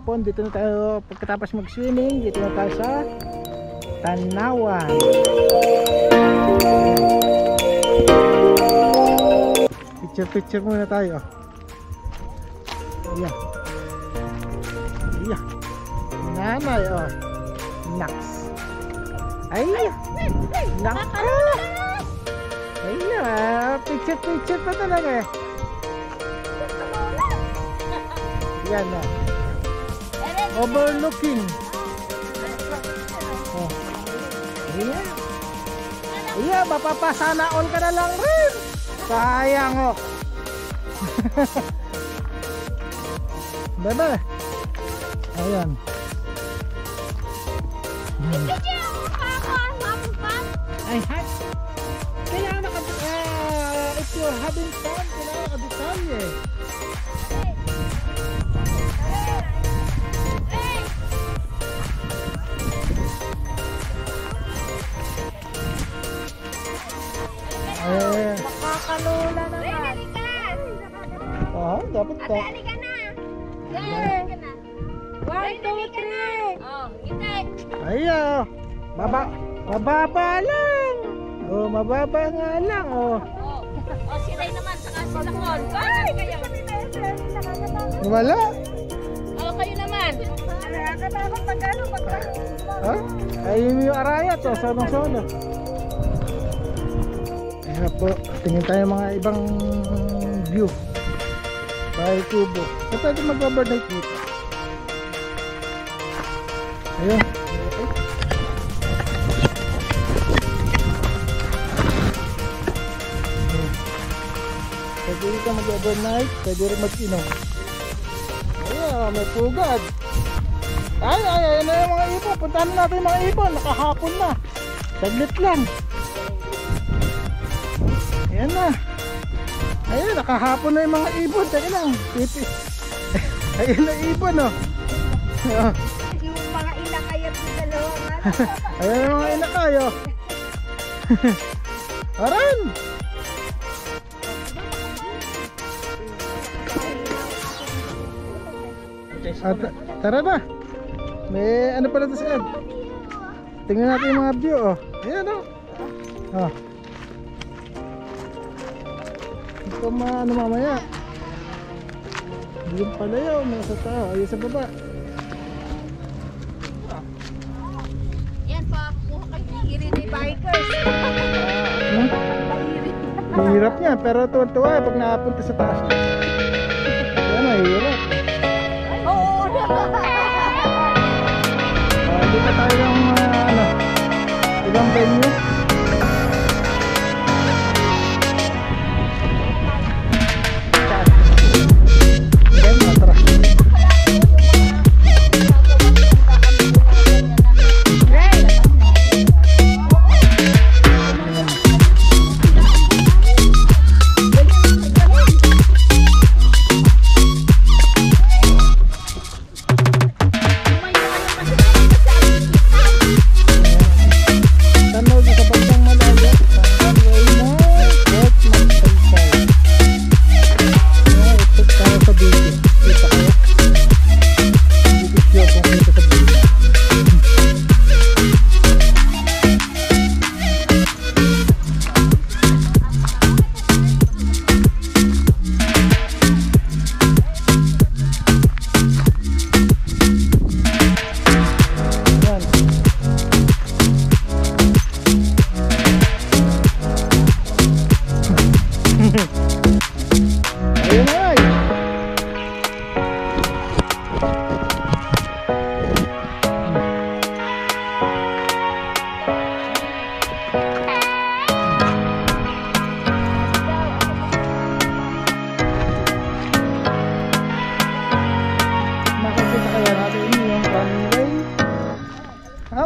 hapon. Dito na tayo pagkatapos mag-swimming. Dito na tayo sa Tanawan. Picture muna tayo. Ayan. Ayan. Nanay, oh. Naks. Ayan. Naks. Ayan. Picture pa talaga eh. Yan o. Overlooking. Oh. Ayan. Ayan, mapapasana all ka na lang rin. Sayang o. Bebe. Ayan. Ay, hi. Kailangan if you're having fun, kailangan nakadetalye. Makakalula naman. Oh, dapat ka. Ate, halika na. Halika na. 1, 2, 3. Oh, ngiti. Ayan. Mababa lang. Oh, mababa nga lang. Oh. Oh, si Ray naman saka si Lakon. Ay, kayo. Wala. Oh, kayo naman. Nakakatakot pag ano, pag ha? Ayun yung arayat. Oh, sonong-sono. Ayan po, tingin tayo mga ibang view. Bahay kubo. So pwede mag-overnight dito. Ayun. Pwede dito mag-overnight. Pwede rin mag-inom. Ayan, may pugad. Ay, na yung mga ibon. Puntahan natin yung mga ibon. Nakahapon na. Saglit lang. Ayan na. Ayun, nakahapon na yung mga ibon. Teka lang. Ayun na ibon, oh. yung mga inakayat ng dalawa. Ayun yung mga inakayo. Aran! Tara na. May ano pala ito sa Ed. Tingnan natin yung mga view, oh. Ayan, oh. Oh. Ito ano mamaya. Yung pala yun, nasa tao. Ayun sa baba. Yan pa, kuha kayo hihiri ni bikers. Hirap niya, pero tuwa-tuwa pag nakapunta sa taas niya. Yan, mahirap. Oo, dito tayo yung ibang venue.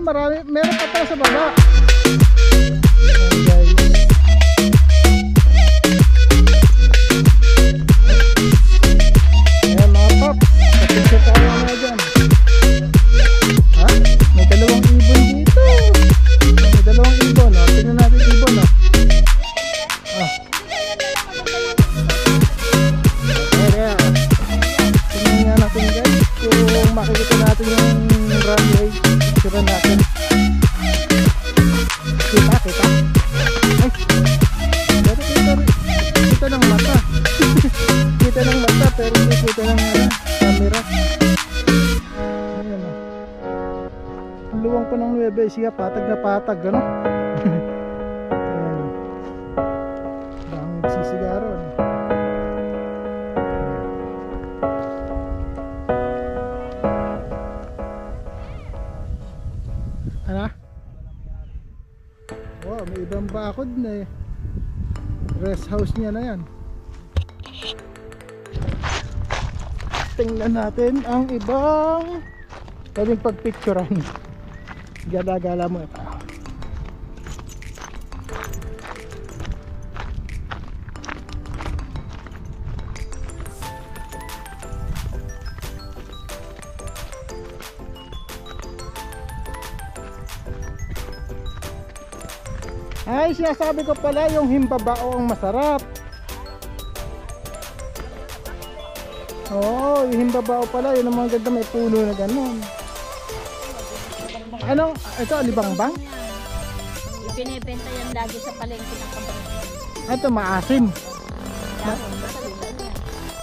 Marami, meron pa pala sa baba. Ayan, guys. Ayan mga pop, kapitsa tayo mga dyan. Ha? May dalawang ibon dito. May dalawang ibon, oh. Tingnan natin ibon, oh. Oh. Ayan, tingnan nga natin guys kung makikita natin yung runway. Picturean natin. Kita? Ay! Pero kita ng mata. Kita ng mata pero hindi kita ng camera. Ayan o. Ang luwang pa ng Nueva Ecija, patag na patag, ano? Ayan o. Bang nagsisigaro, ano? Ano? Oh, may ibang bakod na eh. Rest house niya na yan. Tingnan natin ang ibang pwedeng pagpicturean. Gala-gala mo ito. Ay, sinasabi ko pala yung himbabao ang masarap. Oo, yung himbabao pala, yun ang mga ganda, may puno na gano'n. Anong, ito, alibangbang? Ipinibenta yan lagi sa palengke ng kabarangay. Ito, maasim.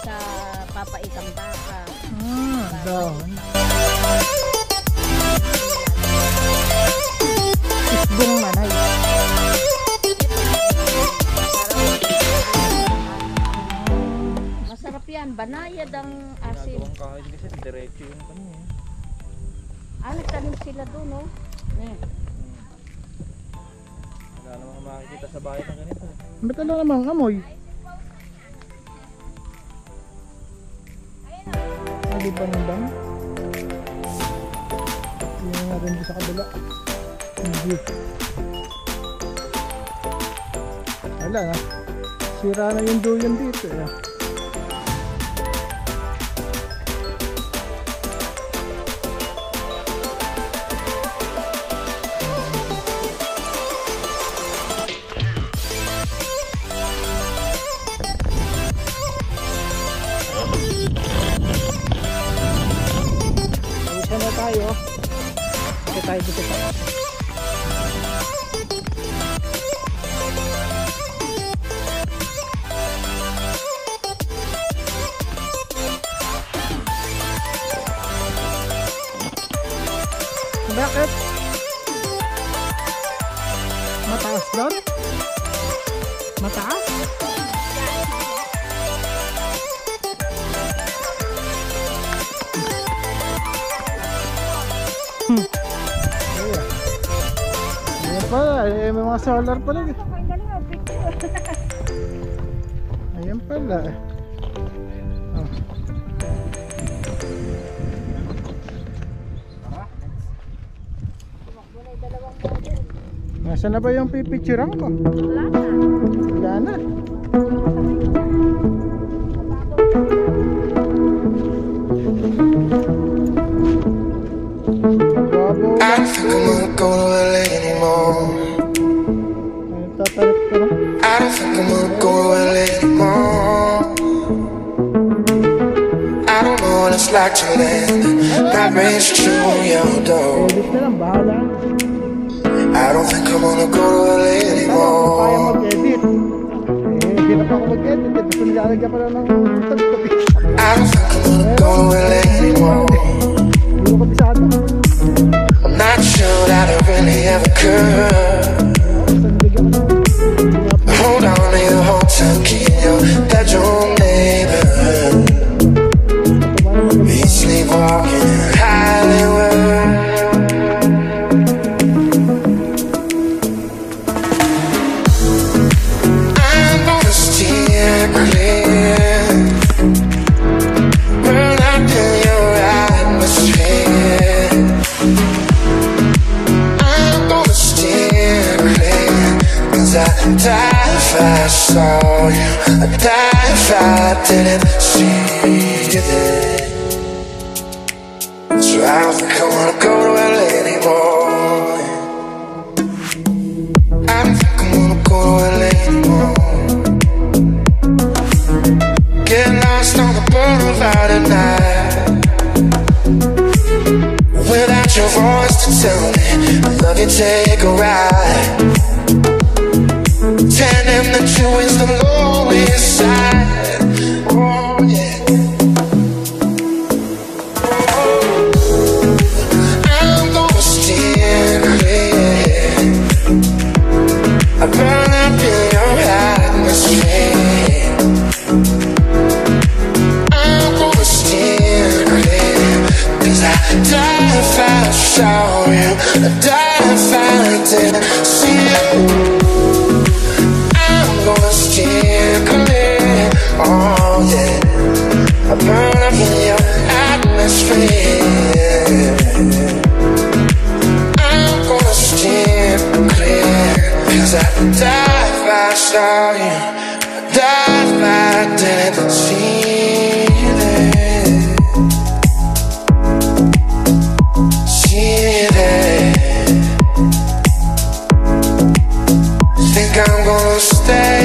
Sa papaitang baka. Dahon. Isbong manay. Masarap yan, banayad ang asim. Ginagawang kahoy kasi diretso yung kanya. Nagtanim sila doon, no? Wala namang makikita sa bahay ng ganito. Ba't wala namang amoy? Alibangbang. Tingnan natin dito sa kabila. Hindi. Wala na. Sira na yung duyan dito eh. Isa na tayo. Ito tayo dito pa. Bakit? Mataas doon? Mataas? Ayan pala, may mga solar pala. Ayan pala. Oh. Nasaan na ba yung pipicturean ko? Wala na. Wala na. I don't think I'm gonna go to LA anymore. Tatarap ko na. I don't think I'm gonna go to LA anymore. I don't know what it's like to land that brings through your door. Edit na lang, bahala. I don't think I'm gonna go to LA Kaya anymore. mag-edit. Hirap ako mag-edit. Gusto nilalagyan pa lang ng tagtabi. I don't think I'm gonna go to LA anymore. Hindi ko kabisado. I'm not sure that I really ever could. Hold on to your hotel key in your bedroom neighborhood. Be sleepwalking in Hollywood. I'm gonna steer clear, burn up in your atmosphere. I'm gonna steer clear, 'cause I died if I saw you. I died if I didn't see you there. So I don't think I wanna go to LA anymore. I don't think I wanna go to LA anymore. Get lost on the boulevard at night. need your voice to tell me I love you, take a ride. Tell him that you is the lowest side. Oh yeah. I'm gonna steer clear. I burn up in your atmosphere. I'm gonna steer clear, 'cause I die if I saw you, I die if I didn't see you. I'm gonna steer clear, oh yeah. I burn up in your atmosphere. I'm gonna steer clear, 'cause I die if I saw you, I die if I didn't see that. See that. Think I'm gonna stay,